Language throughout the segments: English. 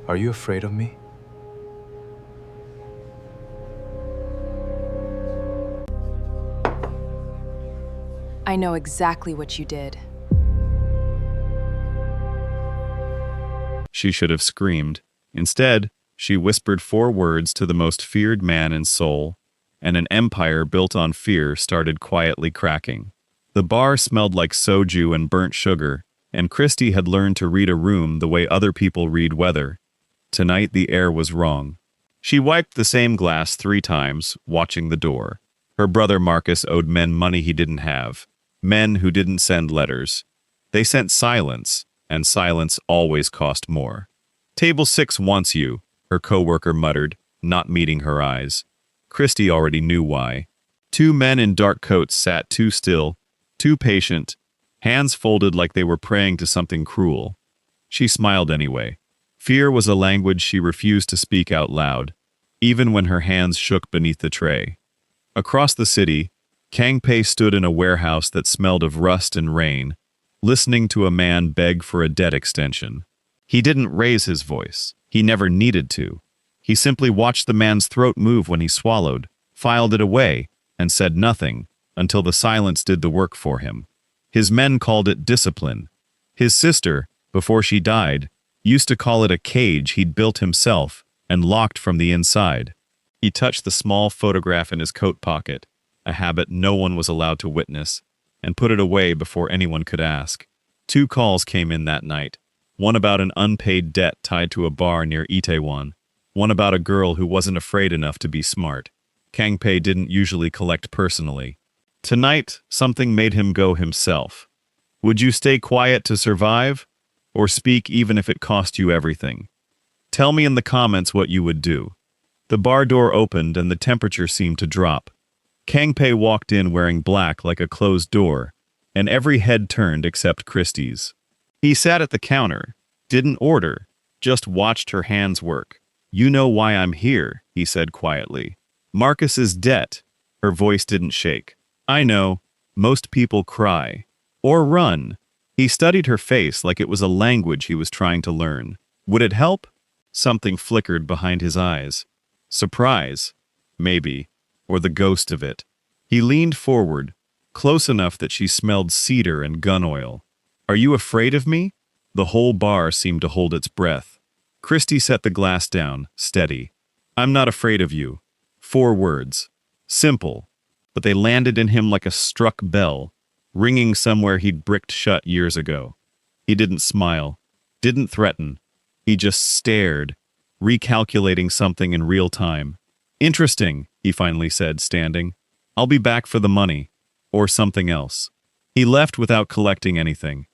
Are you afraid of me? I know exactly what you did. She should have screamed. Instead, she whispered 4 words to the most feared man in Seoul, and an empire built on fear started quietly cracking. The bar smelled like soju and burnt sugar, and Christy had learned to read a room the way other people read weather. Tonight the air was wrong. She wiped the same glass 3 times, watching the door. Her brother Marcus owed men money he didn't have. Men who didn't send letters. They sent silence, and silence always cost more. "Table 6 wants you," her coworker muttered, not meeting her eyes. Christy already knew why. 2 men in dark coats sat too still, too patient, hands folded like they were praying to something cruel. She smiled anyway. Fear was a language she refused to speak out loud, even when her hands shook beneath the tray. Across the city, Kang Pei stood in a warehouse that smelled of rust and rain, listening to a man beg for a debt extension. He didn't raise his voice. He never needed to. He simply watched the man's throat move when he swallowed, filed it away, and said nothing until the silence did the work for him. His men called it discipline. His sister, before she died, used to call it a cage he'd built himself and locked from the inside. He touched the small photograph in his coat pocket, a habit no one was allowed to witness, and put it away before anyone could ask. 2 calls came in that night, one about an unpaid debt tied to a bar near Itaewon, one about a girl who wasn't afraid enough to be smart. Kang Pei didn't usually collect personally. Tonight, something made him go himself. Would you stay quiet to survive, or speak even if it cost you everything? Tell me in the comments what you would do. The bar door opened and the temperature seemed to drop. Kang Pei walked in wearing black like a closed door, and every head turned except Christie's. He sat at the counter, didn't order, just watched her hands work. "You know why I'm here," he said quietly. "Marcus's debt." Her voice didn't shake. "I know. Most people cry. Or run." He studied her face like it was a language he was trying to learn. Would it help? Something flickered behind his eyes. Surprise. Maybe. Or the ghost of it. He leaned forward, close enough that she smelled cedar and gun oil. "Are you afraid of me?" The whole bar seemed to hold its breath. Christy set the glass down, steady. "I'm not afraid of you." 4 words. Simple. But they landed in him like a struck bell, ringing somewhere he'd bricked shut years ago. He didn't smile, didn't threaten. He just stared, recalculating something in real time. "Interesting," he finally said, standing. "I'll be back for the money." Or something else. He left without collecting anything.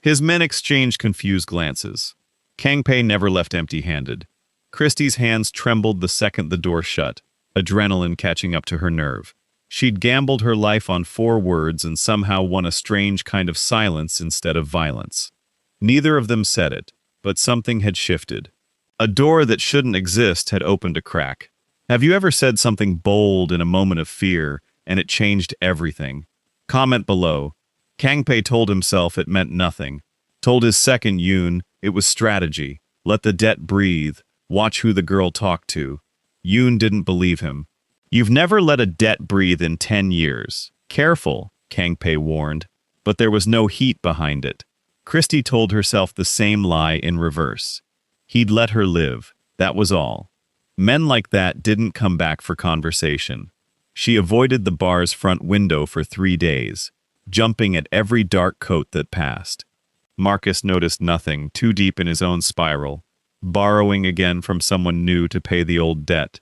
His men exchanged confused glances. Kang Pei never left empty-handed. Christie's hands trembled the second the door shut, adrenaline catching up to her nerve. She'd gambled her life on 4 words and somehow won a strange kind of silence instead of violence. Neither of them said it, but something had shifted. A door that shouldn't exist had opened a crack. Have you ever said something bold in a moment of fear, and it changed everything? Comment below. Kang Pei told himself it meant nothing. Told his second Yoon it was strategy. Let the debt breathe. Watch who the girl talked to. Yoon didn't believe him. "You've never let a debt breathe in 10 years. Careful," Kang Pei warned. But there was no heat behind it. Christy told herself the same lie in reverse. He'd let her live. That was all. Men like that didn't come back for conversation. She avoided the bar's front window for 3 days, jumping at every dark coat that passed. Marcus noticed nothing, too deep in his own spiral, borrowing again from someone new to pay the old debt,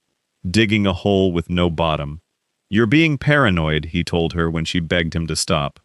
digging a hole with no bottom. "You're being paranoid," he told her when she begged him to stop.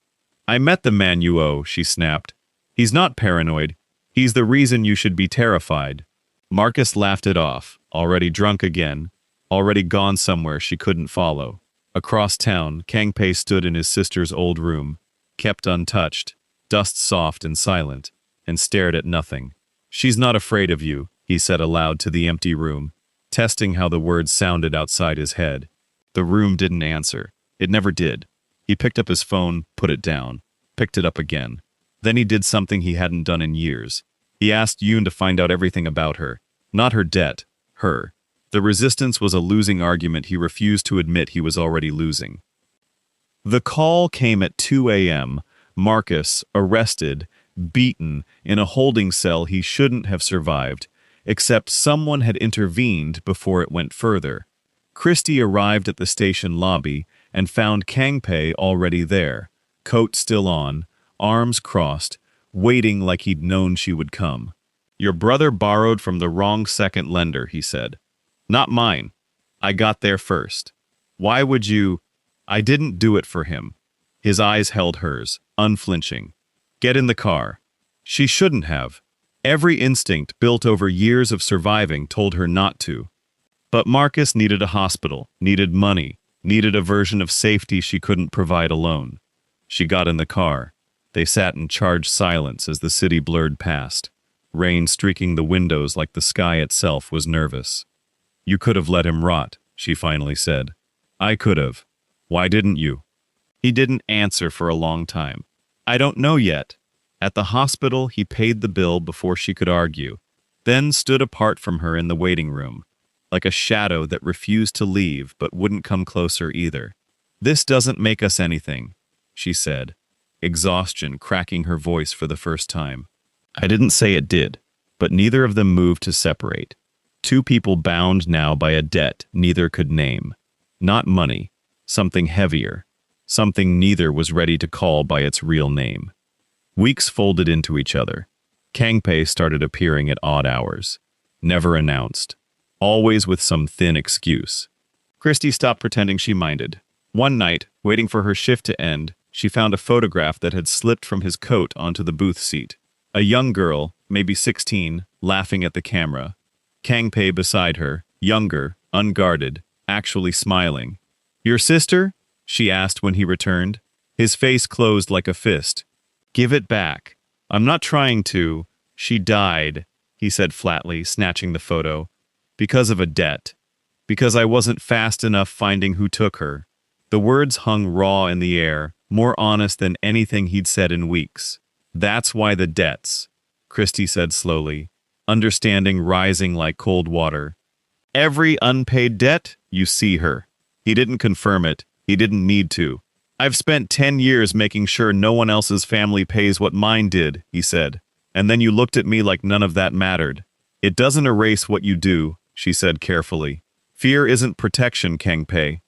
"I met the man you owe," she snapped. "He's not paranoid. He's the reason you should be terrified." Marcus laughed it off, already drunk again, already gone somewhere she couldn't follow. Across town, Kang Pei stood in his sister's old room, kept untouched, dust soft and silent, and stared at nothing. "She's not afraid of you," he said aloud to the empty room, testing how the words sounded outside his head. The room didn't answer. It never did. He picked up his phone, put it down, picked it up again. Then he did something he hadn't done in years. He asked Yoon to find out everything about her. Not her debt, her. The resistance was a losing argument he refused to admit he was already losing. The call came at 2 a.m. Marcus, arrested, beaten, in a holding cell he shouldn't have survived, except someone had intervened before it went further. Christy arrived at the station lobby and found Kangpei already there, coat still on, arms crossed, waiting like he'd known she would come. "Your brother borrowed from the wrong second lender," he said. "Not mine. I got there first. Why would you—" "I didn't do it for him." His eyes held hers, unflinching. "Get in the car." She shouldn't have. Every instinct built over years of surviving told her not to. But Marcus needed a hospital, needed money, needed a version of safety she couldn't provide alone. She got in the car. They sat in charged silence as the city blurred past. Rain streaking the windows like the sky itself was nervous. "You could have let him rot," she finally said. "I could have. Why didn't you?" He didn't answer for a long time. "I don't know yet." At the hospital, he paid the bill before she could argue, then stood apart from her in the waiting room, like a shadow that refused to leave but wouldn't come closer either. "This doesn't make us anything," she said, exhaustion cracking her voice for the first time. "I didn't say it did," but neither of them moved to separate. Two people bound now by a debt neither could name. Not money, something heavier, something neither was ready to call by its real name. Weeks folded into each other. Kangpei started appearing at odd hours, never announced, always with some thin excuse. Christy stopped pretending she minded. One night, waiting for her shift to end, she found a photograph that had slipped from his coat onto the booth seat. A young girl, maybe 16, laughing at the camera. Kangpei beside her, younger, unguarded, actually smiling. "Your sister?" she asked when he returned. His face closed like a fist. "Give it back. I'm not trying to. She died," he said flatly, snatching the photo. "Because of a debt. Because I wasn't fast enough finding who took her." The words hung raw in the air, more honest than anything he'd said in weeks. "That's why the debts," Christy said slowly, understanding rising like cold water. "Every unpaid debt, you see her." He didn't confirm it. He didn't need to. "I've spent 10 years making sure no one else's family pays what mine did," he said. "And then you looked at me like none of that mattered." "It doesn't erase what you do," she said carefully. "Fear isn't protection, Kangpei.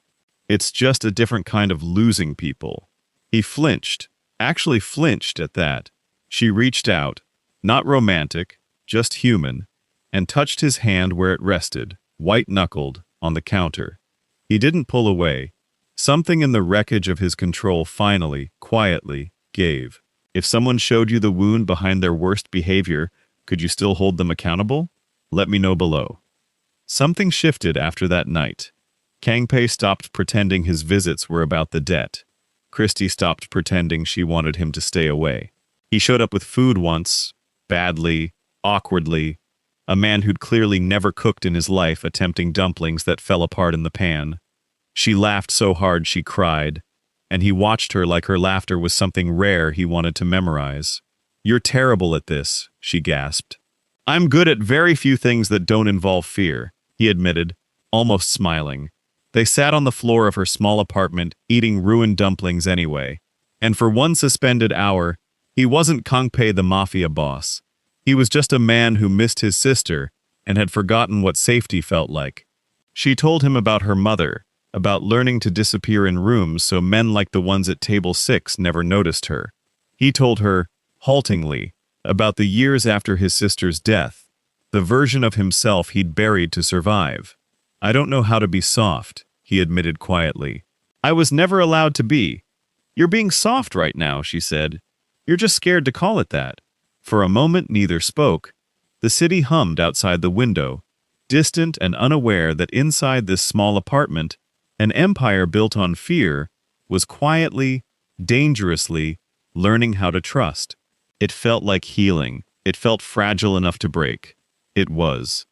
It's just a different kind of losing people." He flinched, actually flinched at that. She reached out, not romantic, just human, and touched his hand where it rested, white-knuckled, on the counter. He didn't pull away. Something in the wreckage of his control finally, quietly, gave. "If someone showed you the wound behind their worst behavior, could you still hold them accountable? Let me know below." Something shifted after that night. Kangpei stopped pretending his visits were about the debt. Christy stopped pretending she wanted him to stay away. He showed up with food once, badly, awkwardly, a man who'd clearly never cooked in his life attempting dumplings that fell apart in the pan. She laughed so hard she cried, and he watched her like her laughter was something rare he wanted to memorize. "You're terrible at this," she gasped. "I'm good at very few things that don't involve fear," he admitted, almost smiling. They sat on the floor of her small apartment, eating ruined dumplings anyway. And for one suspended hour, he wasn't Kangpei the Mafia boss. He was just a man who missed his sister and had forgotten what safety felt like. She told him about her mother, about learning to disappear in rooms so men like the ones at table 6 never noticed her. He told her, haltingly, about the years after his sister's death, the version of himself he'd buried to survive. "I don't know how to be soft," he admitted quietly. "I was never allowed to be." "You're being soft right now," she said. "You're just scared to call it that." For a moment neither spoke. The city hummed outside the window, distant and unaware that inside this small apartment, an empire built on fear was quietly, dangerously, learning how to trust. It felt like healing. It felt fragile enough to break. It was.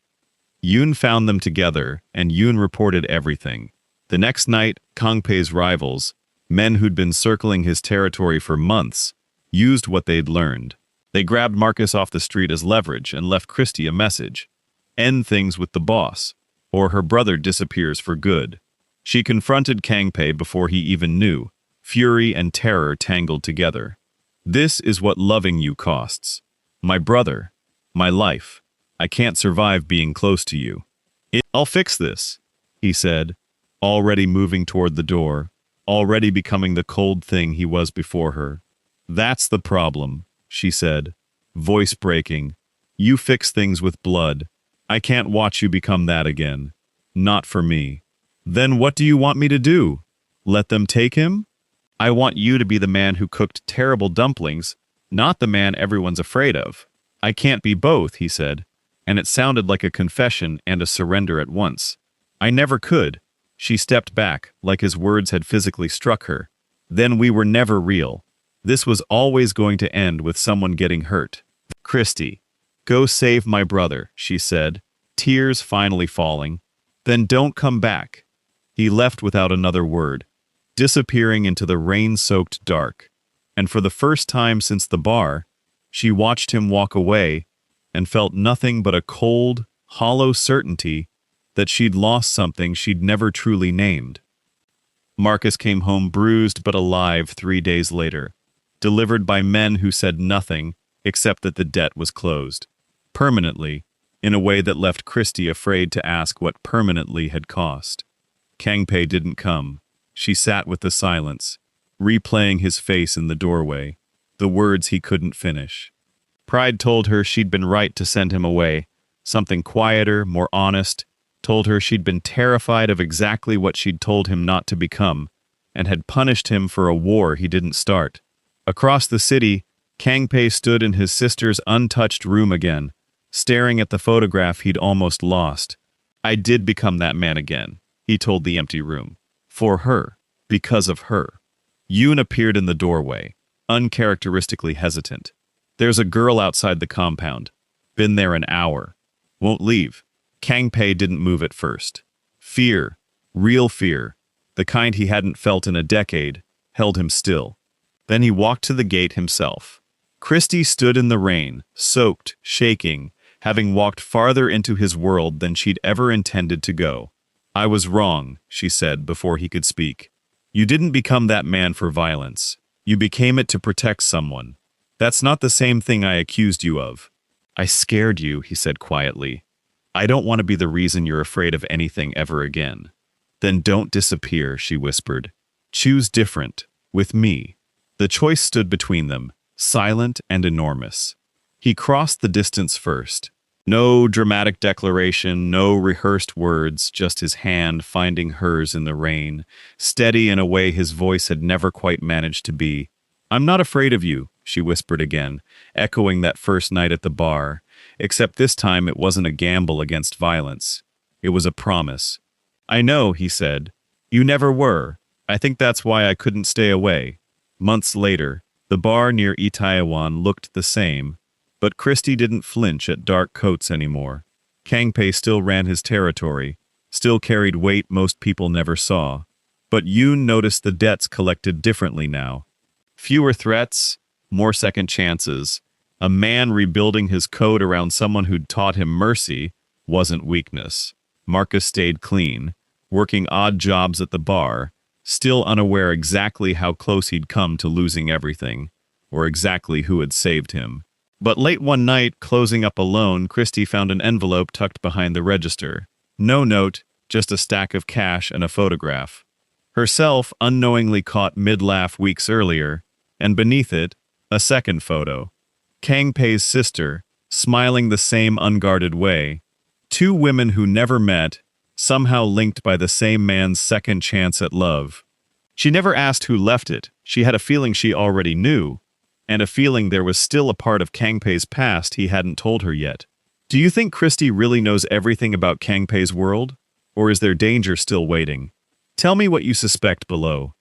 Yoon found them together, and Yoon reported everything. The next night, Kangpei's rivals, men who'd been circling his territory for months, used what they'd learned. They grabbed Marcus off the street as leverage and left Christy a message. end things with the boss, or her brother disappears for good. She confronted Kangpei before he even knew, fury and terror tangled together. This is what loving you costs. My brother. My life. I can't survive being close to you. I'll fix this, he said, already moving toward the door, already becoming the cold thing he was before her. That's the problem, she said, voice breaking. You fix things with blood. I can't watch you become that again. Not for me. Then what do you want me to do? Let them take him? I want you to be the man who cooked terrible dumplings, not the man everyone's afraid of. I can't be both, he said, and it sounded like a confession and a surrender at once. I never could. She stepped back, like his words had physically struck her. Then we were never real. This was always going to end with someone getting hurt. Christy, go save my brother, she said, tears finally falling. Then don't come back. He left without another word, disappearing into the rain-soaked dark. And for the first time since the bar, she watched him walk away and felt nothing but a cold, hollow certainty that she'd lost something she'd never truly named. Marcus came home bruised but alive 3 days later, delivered by men who said nothing except that the debt was closed. Permanently, in a way that left Christy afraid to ask what permanently had cost. Kangpei didn't come. She sat with the silence, replaying his face in the doorway, the words he couldn't finish. Pride told her she'd been right to send him away. Something quieter, more honest, told her she'd been terrified of exactly what she'd told him not to become, and had punished him for a war he didn't start. Across the city, Kangpei stood in his sister's untouched room again, staring at the photograph he'd almost lost. I did become that man again, he told the empty room. For her. Because of her. Yoon appeared in the doorway, uncharacteristically hesitant. There's a girl outside the compound. Been there an hour. Won't leave. Kangpei didn't move at first. Fear, real fear, the kind he hadn't felt in a decade, held him still. Then he walked to the gate himself. Christy stood in the rain, soaked, shaking, having walked farther into his world than she'd ever intended to go. I was wrong, she said before he could speak. You didn't become that man for violence. You became it to protect someone. That's not the same thing I accused you of. I scared you, he said quietly. I don't want to be the reason you're afraid of anything ever again. Then don't disappear, she whispered. Choose different, with me. The choice stood between them, silent and enormous. He crossed the distance first. No dramatic declaration, no rehearsed words, just his hand finding hers in the rain, steady in a way his voice had never quite managed to be. I'm not afraid of you, she whispered again, echoing that first night at the bar, except this time it wasn't a gamble against violence. It was a promise. I know, he said. You never were. I think that's why I couldn't stay away. Months later, the bar near Itaewon looked the same, but Christy didn't flinch at dark coats anymore. Kangpei still ran his territory, still carried weight most people never saw. But Yoon noticed the debts collected differently now. Fewer threats, more second chances. A man rebuilding his code around someone who'd taught him mercy wasn't weakness. Marcus stayed clean, working odd jobs at the bar, still unaware exactly how close he'd come to losing everything, or exactly who had saved him. But late one night, closing up alone, Christy found an envelope tucked behind the register. No note, just a stack of cash and a photograph. Herself unknowingly caught mid-laugh weeks earlier, and beneath it, a second photo. Kangpei's sister, smiling the same unguarded way. Two women who never met, somehow linked by the same man's second chance at love. She never asked who left it. She had a feeling she already knew, and a feeling there was still a part of Kangpei's past he hadn't told her yet. Do you think Christy really knows everything about Kangpei's world? Or is there danger still waiting? Tell me what you suspect below.